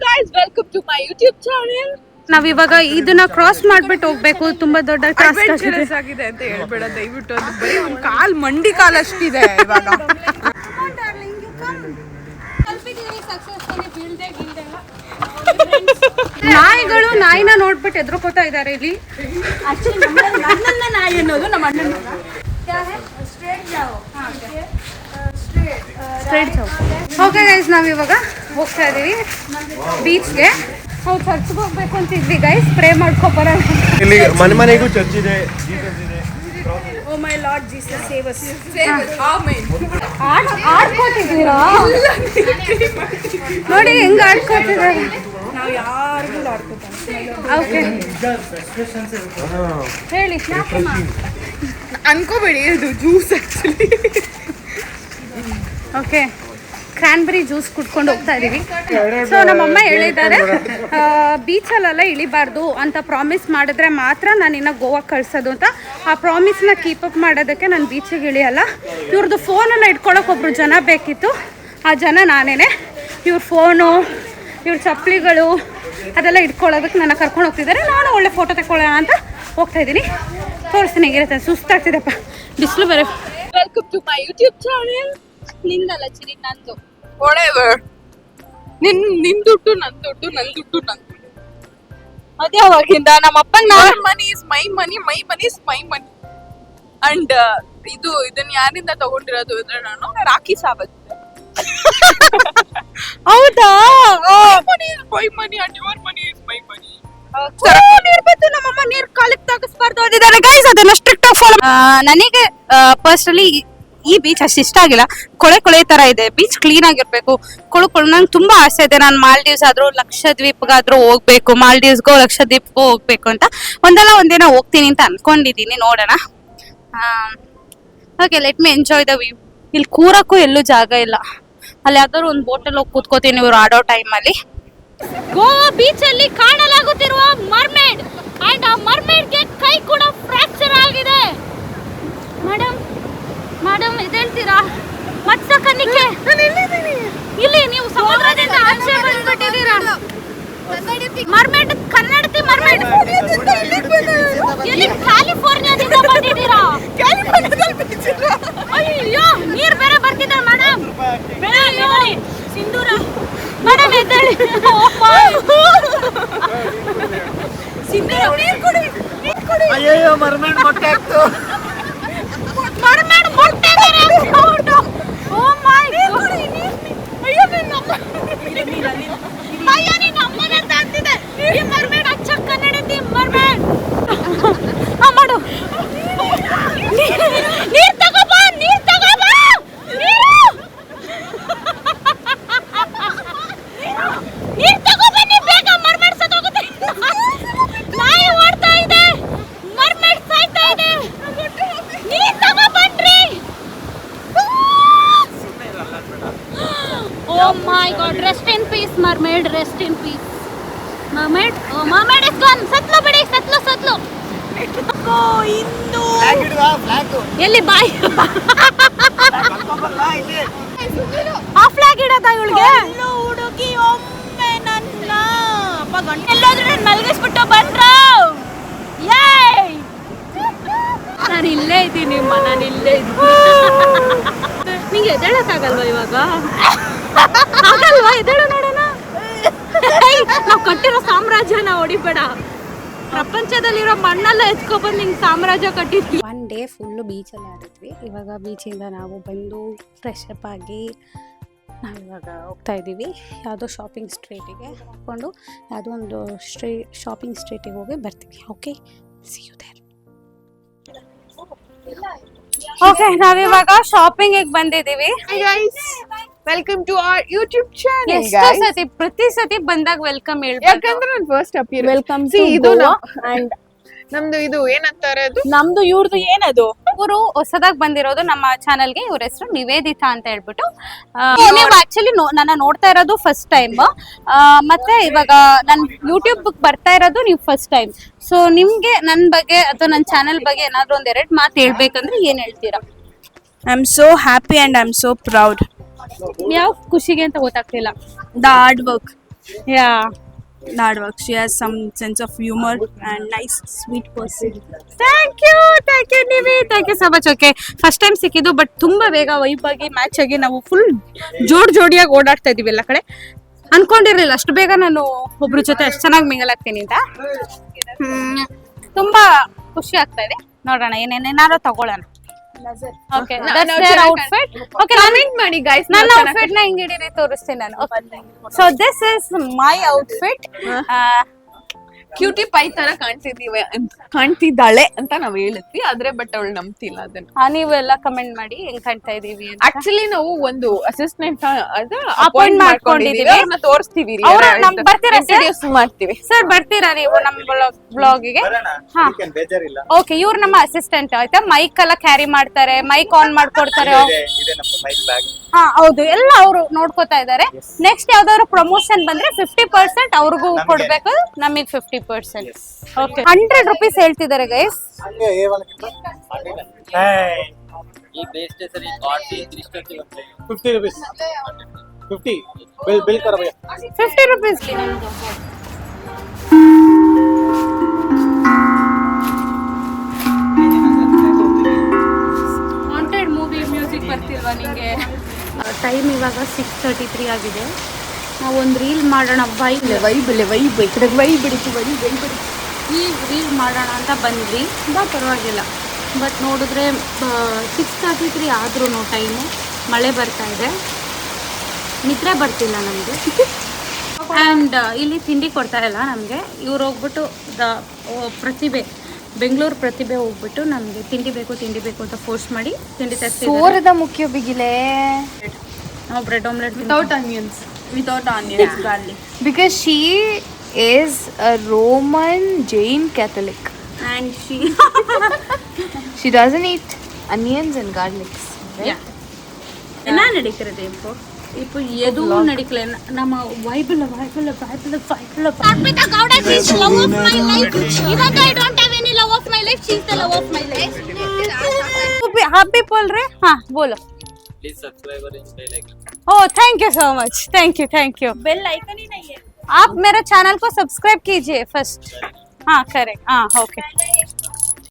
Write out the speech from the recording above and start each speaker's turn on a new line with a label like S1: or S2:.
S1: guys, welcome to my YouTube channel.
S2: ನಾವಿವಾಗ ಇದನ್ನ cross ಮಾಡ್ಬಿಟ್ಟು ಹೋಗ್ಬೇಕು. ತುಂಬಾ ದೊಡ್ಡ
S1: ಅಡ್ವೆಂಚರಸ್ ಆಗಿದೆ ಅಂತ ಹೇಳ್ಬೇಡ ದಯವಿಟ್ಟು. ಅದು ಬರೀ ಒಂದು ಕಾಲ್ ಮಂಡಿ ಕಾಲ್ ಅಷ್ಟಿದೆ ಇವಾಗ.
S2: ನಾಯಿಗಳು ನಾಯಿನ ನೋಡ್ಬಿಟ್ಟು ಎದ್ರುಕೋತಾ ಇದ್ದಾರೆ ಇಲ್ಲಿ.
S1: ನಾಯಿ ಅನ್ನೋದು ನಮ್ಮ ಅಣ್ಣನ.
S2: ಓಕೆ ಗೈಸ್, ನಾವಿವಾಗ ಹೋಗ್ತಾ ಇದೀವಿ ಬೀಚ್ಗೆ. ನಾವು ಚರ್ಚ್ಗೆ ಹೋಗ್ಬೇಕು ಅಂತಿದ್ವಿ ಗೈಸ್, ಪ್ರೇ ಮಾಡ್ಕೊಬರ.
S3: ಇಲ್ಲಿ ಮನೆಗೂ ಚರ್ಚ್ ಇದೆ.
S1: Oh my lord Jesus save us. Amen.
S2: ಆಡ್ಕೋತಿದ್ದೀರಾ ನೋಡಿ ಹೆಂಗ್ ಆಡ್ಕೋತಿದ್ದಾರೆ.
S1: ನಾವು ಯಾರಿಗೂ ಆಡ್ಕೋತಾರೆ.
S2: ಓಕೆ ಹೇಳಿ.
S1: ಅನ್ಕೋಬೇಡಿ, ಇದು ಜ್ಯೂಸ್ ಆಕ್ಚುಲಿ.
S2: ಓಕೆ, ಕ್ರಾನ್ಬೆರಿ ಜ್ಯೂಸ್ ಕುಡ್ಕೊಂಡು ಹೋಗ್ತಾ ಇದೀವಿ. ಸೊ ನಮ್ಮಮ್ಮ ಹೇಳಿದ್ದಾರೆ ಬೀಚಲ್ಲೆಲ್ಲ ಇಳಿಬಾರ್ದು ಅಂತ ಪ್ರಾಮಿಸ್ ಮಾಡಿದ್ರೆ ಮಾತ್ರ ನಾನು ಇನ್ನು ಗೋವಾಕ್ಕೆ ಕಳ್ಸೋದು ಅಂತ. ಆ ಪ್ರಾಮಿಸ್ನ ಕೀಪಪ್ ಮಾಡೋದಕ್ಕೆ ನಾನು ಬೀಚಿಗೆ ಇಳಿಯಲ್ಲ. ಇವ್ರದ್ದು ಫೋನನ್ನು ಇಟ್ಕೊಳ್ಳೋಕೆ ಒಬ್ರು ಜನ ಬೇಕಿತ್ತು. ಆ ಜನ ನಾನೇನೆ. ಇವ್ರ ಫೋನು, ಇವ್ರ ಚಪ್ಪಲಿಗಳು ಅದೆಲ್ಲ ಇಟ್ಕೊಳ್ಳೋದಕ್ಕೆ ನನ್ನ ಕರ್ಕೊಂಡು ಹೋಗ್ತಿದ್ದಾರೆ. ನಾನು ಒಳ್ಳೆ ಫೋಟೋ ತಗೊಳ್ಳೋಣ ಅಂತ ಹೋಗ್ತಾ ಇದ್ದೀನಿ. ತೋರಿಸ್ತೀನಿ ಹೇಗಿರುತ್ತೆ. ಸುಸ್ತಾಗ್ತಿದೆಪ್ಪ, ಬಿಸಿಲು ಬೇರೆ.
S1: Welcome to my YouTube channel.
S2: ನಿಂದಲ್ಲ ಚಿರಿ, ನಂದು.
S1: whatever. ನಿನ್ ದುಡ್ಡು ನನ್ ದುಡ್ಡು, ನನ್ ದುಡ್ಡು ನನ್ ದುಡ್ಡು.
S2: ಅದ್ಯಾವಾಗಿಂದ ನಮ್ಮ ಅಪ್ಪಂಗೆ
S1: My money is my money, my money is my money. And ಇದನ್ನ ಯಾರಿಂದ ತಗೊಂಡಿರೋದು ಅಂದ್ರೆ ನಾನು ರಾಖಿ ಸಾವತ್.
S2: ಹೌದಾ?
S1: My money and your money is my money.
S2: ನೀರ್ ಬಂತು, ನಮ್ಮಮ್ಮ ನೀರ್ ಕಾಲಿಗೆ ತಾಗಿಸ್ಬಾರ್ದು ಅಂದಿದ್ದಾರೆ ಗೈಸ್. ಅದನ್ನ ಸ್ಟ್ರಿಕ್ಟ್ ಆಗಿ ಫಾಲೋ. ನನಗೆ ಪರ್ಸನಲಿ ಈ ಬೀಚ್ ಅಷ್ಟು ಇಷ್ಟ ಆಗಿಲ್ಲ. ಕೊಳೆ ತರ ಇದೆ. ಬೀಚ್ ಕ್ಲೀನ್ ಆಗಿರ್ಬೇಕು. ನಂಗೆ ತುಂಬಾ ಆಸೆ ಇದೆ. ನಾನು ಮಾಲ್ಡೀವ್ಸ್ ಆದ್ರೂ ಲಕ್ಷದ್ವೀಪ್ಗಾದ್ರೂ ಹೋಗ್ಬೇಕು. ಮಾಲ್ಡೀವ್ಸ್ಗೋ ಲಕ್ಷದ್ವೀಪ್ಗೋ ಹೋಗ್ಬೇಕು ಅಂತ ಒಂದಿನ ಹೋಗ್ತೀನಿ ಅಂತ ಅನ್ಕೊಂಡಿದೀನಿ. ನೋಡೋಣ. Okay, let me enjoy the view. ಇಲ್ಲಿ ಕೂರಕ್ಕೂ ಎಲ್ಲೂ ಜಾಗ ಇಲ್ಲ. ಅಲ್ಲಿ ಯಾವ್ದಾದ್ರು ಒಂದು ಬೋಟಲ್ಲಿ ಹೋಗಿ ಕೂತ್ಕೋತೀನಿ ಇವ್ರು ಆಡೋ ಟೈಮಲ್ಲಿ. ಗೋವಾ ಬೀಚ್ ಅಲ್ಲಿ ಕಾಣಲಾಗುತ್ತಿರುವ ಮರ್ಮೇಡ್ ಅಂಡ್ ಆ ಮರ್ಮೇಡ್ಗೆ ಕೈ ಕೂಡ ಫ್ರಾಕ್ಚರ್ ಆಗಿದೆ. ಮೇಡಮ್ ಇದೇಳ್ತೀರಾ? ಮತ್ಸಕನಿಕೆ ಇಲ್ಲಿ ನೀವು ಸಮುದ್ರದಿಂದ ಆಚೆ ಬಂದ್ಬಿಟ್ಟಿದ್ದೀರಾ. ಮರ್ಮೇಡ್ ಕನ್ನಡತಿ ಮರ್ಮೇಡ್ ಎಲ್ಲಿ ಕ್ಯಾಲಿಫೋರ್ನಿಯಾದಿಂದ ಬಂದಿದ್ದೀರಾ? ಅಯ್ಯೋ, ನೀರ್ ಬೇರೆ ಬರ್ತಿದೆ ಮೇಡಮ್. ಸಿಂಧೂರ ಮೇಡಮ್ ಎದ್ದೇಳಿ. ಸಿಂಧೂರ ನೀರ್ ಕುಡಿ.
S3: ಅಯ್ಯೋ ಮರ್ಮೇಡ್ ಮೊಟ್ಟೆ ಹಾಕ್ತು.
S2: ಮರ್ಮೇಡ್ ಮೊಟ್ಟೆ ಬೇರೆ ಹಾಕ್ತು. ಓ ಮೈ ಗಾಡ್. ಅಯ್ಯೋ ನಿನ್ನಮ್ಮ. ಅಯ್ಯೋ ನಿನ್ನಮ್ಮನ ಅಂತ ಅಂತಿದೆ. ಈ ಮರ್ಮೇಡ್ ಅಚ್ಚ ಕನ್ನಡತಿ ಮರ್ಮೇಡ್. ಮಾಡು. ನೀರ್ ತಗೋಬಾ, ನೀರ್ ತಗೋಬಾ. ನೀರ್ ತಗೋಬನ್ನಿ ಬೇಗ, ಮರ್ಮೇಡ್ ಸತ್ತೋಗುತ್ತೆ. ನಾಯಿ ಓಡ್ತಾ ಇದೆ, ಮರ್ಮೇಡ್ ಸಾಯ್ತಾ ಇದೆ. ನೀರ್ ತಗೋಬನ್ರಿ. Oh my god, rest in peace mermaid, rest in peace mermaid. Mermaid is gone. ಸತ್ಲು ಬಿಡಿ, ಸತ್ಲು. ಇಂದು ಎಲ್ಲಿ ಬಾಯ್ ಆ ಫ್ಲಾಗ್ ಇಡೋದ ಇವಳಿಗೆ? ಹುಡುಗಿ ಒಮ್ಮೆ ನನ್ನ ಎಲ್ಲಾದ್ರೂ ನಾನು ಮಲಗಿಸ್ಬಿಟ್ಟು ಬಂದ್ರು. ನಾನು ಇಲ್ಲೇ ಇದ್ದೀನಿ, ನಾನು ಇಲ್ಲೇ ಇದ್ದೀನಿ. ನಿಂಗೆ ಎದ್ದೇಳಕ್ಕಾಗಲ್ವಾ ಇವಾಗ? ಆಗಲ್ವಾ? ಎದ್ದೇಳು ನೋಡೋಣ. ನಾವು ಕಟ್ಟಿರೋ ಸಾಮ್ರಾಜ್ಯನ ಹೊಡಿಬೇಡ. ಪ್ರಪಂಚದಲ್ಲಿರೋ ಮಣ್ಣೆಲ್ಲ ಎತ್ಕೊಬಂದು ನಿಂಗೆ ಸಾಮ್ರಾಜ್ಯ ಕಟ್ಟಿದ್ವಿ. ಒನ್ ಡೇ ಫುಲ್ಲು ಬೀಚಲ್ಲಿ ಆಡಿದ್ವಿ. ಇವಾಗ ಬೀಚಿಂದ ನಾವು ಬಂದು ಫ್ರೆಶ್ ಅಪ್ ಆಗಿ ನಾವಿವಾಗ ಹೋಗ್ತಾ ಇದ್ದೀವಿ ಯಾವುದೋ ಶಾಪಿಂಗ್ ಸ್ಟ್ರೀಟಿಗೆ. ಹೋಗ್ಕೊಂಡು ಯಾವುದೋ ಒಂದು ಶಾಪಿಂಗ್ ಸ್ಟ್ರೀಟಿಗೆ ಹೋಗಿ ಬರ್ತೀವಿ. Okay, see you there. Okay, ನಾವಿವಾಗ ಶಾಪಿಂಗ್ ಬಂದಿದ್ದೀವಿ.
S1: Welcome to our YouTube channel.
S2: ಎಷ್ಟು ಸತಿ ಪ್ರತಿ ಸತಿ ಬಂದಾಗ ವೆಲ್ಕಮ್ ಹೇಳ್ಬೇಕು.
S1: ಯಾಕಂದ್ರೆ ನಾನು first appear.
S2: Welcome
S1: to Goa. And ನಮ್ದು ಇದು ಏನಂತಾರೆ, ಅದು
S2: ನಮ್ದು ಇವ್ರದ್ದು ಏನದು, ಇವರು ಹೊಸದಾಗಿ ಬಂದಿರೋದು ನಮ್ಮ ಚಾನಲ್ಗೆ. ಇವ್ರ ಹೆಸರು ನಿವೇದಿತಾ ಅಂತ ಹೇಳ್ಬಿಟ್ಟು. ನೀವು ಆಕ್ಚುಲಿ ನನ್ನ ನೋಡ್ತಾ ಇರೋದು ಫಸ್ಟ್ ಟೈಮ್, ಮತ್ತೆ ಇವಾಗ ನನ್ ಯೂಟ್ಯೂಬ್ ಬರ್ತಾ ಇರೋದು ನೀವು ಫಸ್ಟ್ ಟೈಮ್. ಸೊ ನಿಮ್ಗೆ ನನ್ನ ಬಗ್ಗೆ ಅಥವಾ ನನ್ನ ಚಾನಲ್ ಬಗ್ಗೆ ಏನಾದ್ರು ಒಂದೆರಡು ಮಾತು ಹೇಳ್ಬೇಕಂದ್ರೆ ಏನ್ ಹೇಳ್ತೀರಾ?
S4: I am so happy and I am so proud.
S2: ಯಾವ ಖುಷಿಗೆ ಅಂತ ಗೊತ್ತಾಗ್ತಿಲ್ಲ.
S4: The hard work.
S2: Yeah.
S1: hard work. She has some sense of humor and nice, sweet person.
S2: Thank you Nivi, thank you so much. Okay, first time ಸಿಕ್ಕಿದ್ದು, but ತುಂಬಾ ಬೇಗ vibe ಆಗಿ match ಆಗಿ ನಾವು ಫುಲ್ ಜೋಡಿಯಾಗಿ ಓಡಾಡ್ತಾ ಇದೀವಿ ಎಲ್ಲ ಕಡೆ. ಅನ್ಕೊಂಡಿರ್ಲಿಲ್ಲ ಅಷ್ಟು ಬೇಗ ನಾನು ಒಬ್ರ ಜೊತೆ ಅಷ್ಟು ಚೆನ್ನಾಗಿ ಮಿಂಗಲ್ ಆಗ್ತೀನಿ ಅಂತ. ತುಂಬಾ ಖುಷಿ ಆಗ್ತಾ ಇದೆ. ನೋಡೋಣ ಏನೇನೇನಾದ್ರು ತಗೊಳ್ಳೋಣ. Okay, that's their outfit. Okay,
S1: Comment ಮಾಡಿ guys.
S2: ನನ್ನ ಔಟ್ಫಿಟ್ ನ ಹಿಂಗ್ ಹಿಡೀರಿ ತೋರಿಸ್ತೀನಿ ನಾನು. So this is my outfit.
S1: Cutie pie ತರ ಕಾಣ್ತಿದ್ದಾಳೆ ಅಂತ ನಾವ್ ಹೇಳಿದ್ವಿ, ಆದ್ರೆ ಬಟ್ ಅವಳು ನಂಬ್ತಿಲ್ಲ ಅದನ್ನ.
S2: ನೀವೆಲ್ಲ ಕಮೆಂಟ್ ಮಾಡಿ ಹೆಂಗ್ ಕಾಣ್ತಾ ಇದೀವಿ ಅಂತ.
S1: ಆಕ್ಚುಲಿ ನಾವು ಒಂದು ಅಸಿಸ್ಟೆಂಟ್
S2: Appoint ಮಾಡ್ಕೊಂಡಿದೀವಿ.
S1: ಅವ್ರನ್ನ ತೋರಿಸ್ತೀವಿ,
S2: ಅವ್ರು ನಮ್ಗ್ ಬರ್ತೀರಾ sir?
S1: ಇಂಟ್ರೊಡ್ಯೂಸ್ ಮಾಡ್ತೀವಿ.
S2: ಸರ್ ಬರ್ತೀರಾ ನೀವು ನಮ್ಮ ಬ್ಲಾಗಿಗೆ? ಹಾ,
S3: ಬೇಜಾರಿಲ್ಲ.
S2: ಓಕೆ. ಇವ್ರು ನಮ್ಮ ಅಸಿಸ್ಟೆಂಟ್ ಆಯ್ತಾ. ಮೈಕ್ ಎಲ್ಲ ಕ್ಯಾರಿ ಮಾಡ್ತಾರೆ, ಮೈಕ್ ಆನ್ ಮಾಡ್ಕೊಡ್ತಾರೆ.
S3: ಇದೆ ನಮ್ಮ ಮೈಕ್ ಬ್ಯಾಗ್.
S2: ಹಾ ಹೌದು, ಎಲ್ಲ ಅವರು ನೋಡ್ಕೋತಾ ಇದಾರೆ. ನೆಕ್ಸ್ಟ್ ಯಾವ್ದಾದ್ರು ಪ್ರಮೋಷನ್ ಬಂದ್ರೆ 50% ಅವ್ರಿಗೂ ಕೊಡ್ಬೇಕು, ನಮಗ್ 50%. ಓಕೆ, 100 rupees ಹೇಳ್ತಿದ್ದಾರೆ ಗೈಸ್.
S3: ಹಂಗೆ
S4: ಈ ಬೇಸ್ಟ್ ಸರಿ ಕಾಫಿ 350
S3: 50 rupees 50 बिल करो भैया.
S2: 50 rupees ವಾಂಟೆಡ್ ಮೂವಿ ಮ್ಯೂಸಿಕ್ ಬರ್ತಿಲ್ವಾ ನಿಂಗೆ? ಟೈಮ್ ಇವಾಗ 6:33 ಆಗಿದೆ. ನಾವು ಒಂದು ರೀಲ್ ಮಾಡೋಣ, ಈ ರೀಲ್ ಮಾಡೋಣ ಅಂತ ಬಂದ್ವಿ. ಪರವಾಗಿಲ್ಲ, ಬಟ್ ನೋಡಿದ್ರೆ 6:33 ಆದ್ರೂ ಟೈಮು ಮಳೆ ಬರ್ತಾ ಇದೆ, ನಿದ್ರೆ ಬರ್ತಿಲ್ಲ ನಮಗೆ. ಆ್ಯಂಡ್ ಇಲ್ಲಿ ತಿಂಡಿ ಕೊಡ್ತಾ ಇಲ್ಲ ನಮಗೆ. ಇವ್ರು ಹೋಗ್ಬಿಟ್ಟು ಪ್ರತಿಭೆ, ಬೆಂಗಳೂರು ಪ್ರತಿಭೆ ಹೋಗ್ಬಿಟ್ಟು ನಮಗೆ ತಿಂಡಿ ಬೇಕು ಅಂತ ಫೋರ್ಸ್ ಮಾಡಿ ತಿಂಡಿ ತರಿಸ್ತಿದ್ದಾರೆ.
S5: ಸೋರದ ಮುಖ್ಯ ಬಿಗಿಲೆ.
S2: ನಾವು bread omelette
S1: Without onions, garlic.
S5: Because she is a Roman Jain Catholic.
S2: And
S5: She doesn't eat onions and garlics. Right?
S2: என்ன நடிக்கிறது இப்போ எதுவும் நடிக்கல. நம்ம viable Arpita Gowda, she is the love of my life. Even though I don't have any love of my life, she is the love of my life. Happy बोल रहे? हाँ बोलो.
S4: Please subscribe और insta like.
S2: Oh thank you so much, thank you. Bell icon ही नहीं है. आप मेरे चैनल को सब्सक्राइब कीजिए फर्स्ट. हाँ करेक्ट. हाँ ओके.